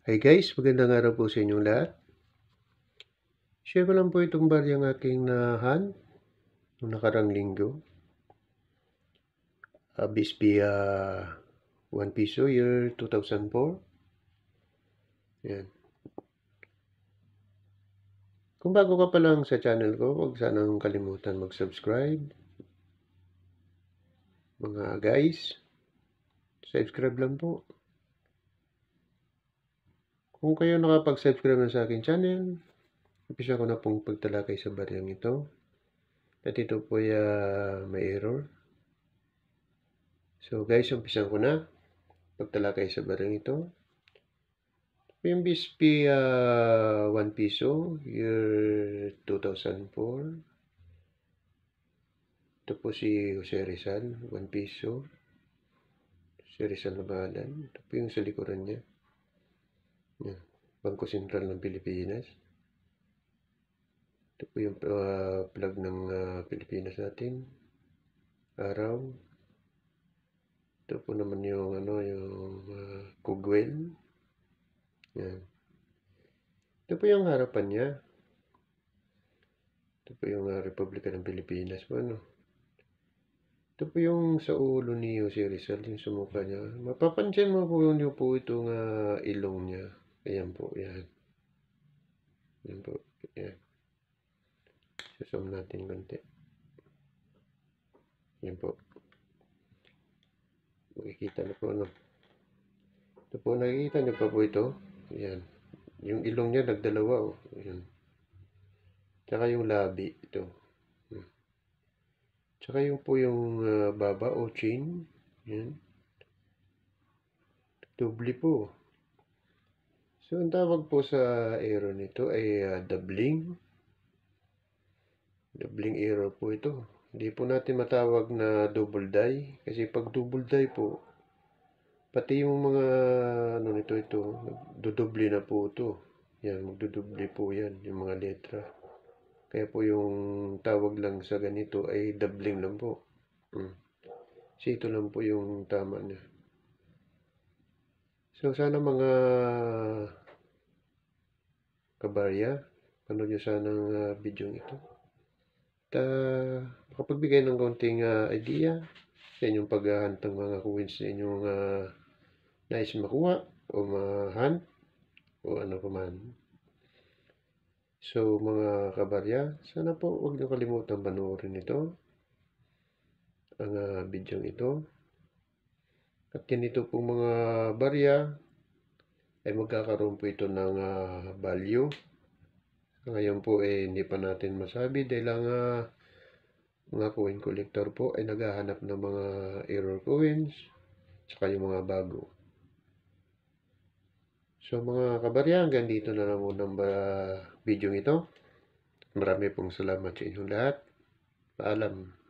Hi guys, magandang araw po sa inyong lahat. Share ko lang po itong baryang aking na-hunt noong nakarang linggo. BSP 1 piso year 2004. Yan. Kung bago ka pa lang sa channel ko, huwag sanang kalimutan mag-subscribe. Mga guys, subscribe lang po. Kung kayo nakapag-subscribe na sa aking channel, umpisa ko na pong pagtalakay sa baryang ito. At ito po ay may error. So guys, umpisa ko na pagtalakay sa baryang ito. Yung BSP 1 piso year 2004. Ito po si Jose Rizal, 1 piso. Jose Rizal na bahalan. Ito po yung sa likuran niya. Yan. Bangko Sentral ng Pilipinas. Ito po yung flag ng Pilipinas natin. Araw. Ito po naman yung Kugwel. Yan. Ito po yung harapan niya. Ito po yung Republika ng Pilipinas po, ano. Ito po yung sa ulo ni Jose Rizal, yung sa mukha niya. Mapapansin mo po yun po itong ilong niya. Ayan po, yan. Yan po, yan. Susum natin konti. Yan po. Makikita na po, no? Ito po, nakikita niyo pa po ito. Yan. Yung ilong niya nagdalawa, oh. Yan. Tsaka yung labi, ito. Tsaka yung po yung baba o chin. Yan. Doble po. So, ang tawag po sa arrow nito ay doubling. Doubling arrow po ito. Hindi po natin matawag na double die. Kasi pag double die po, pati yung mga ano nito ito, dodoble na po ito. Yan, magdodoble po yan, yung mga letra. Kaya po yung tawag lang sa ganito ay doubling lang po. Kasi ito lang po yung tama niya. So, sana mga kabarya, panood nyo sana ang video ito. At makapagbigay ng konting idea sa inyong paghahunt ng mga coins na inyong nais makuha o ma-hunt o ano pa man. So mga kabarya, sana po huwag niyo kalimutan panoorin ito, ang video ito. At ganito pong mga barya ay magkakaroon po ito ng value. Ngayon po hindi pa natin masabi dahil ang mga coin collector po ay naghahanap ng mga error coins saka yung mga bago. So mga kabarya, hanggang dito na lang muna ang video ito. Marami pong salamat sa inyong lahat. Paalam.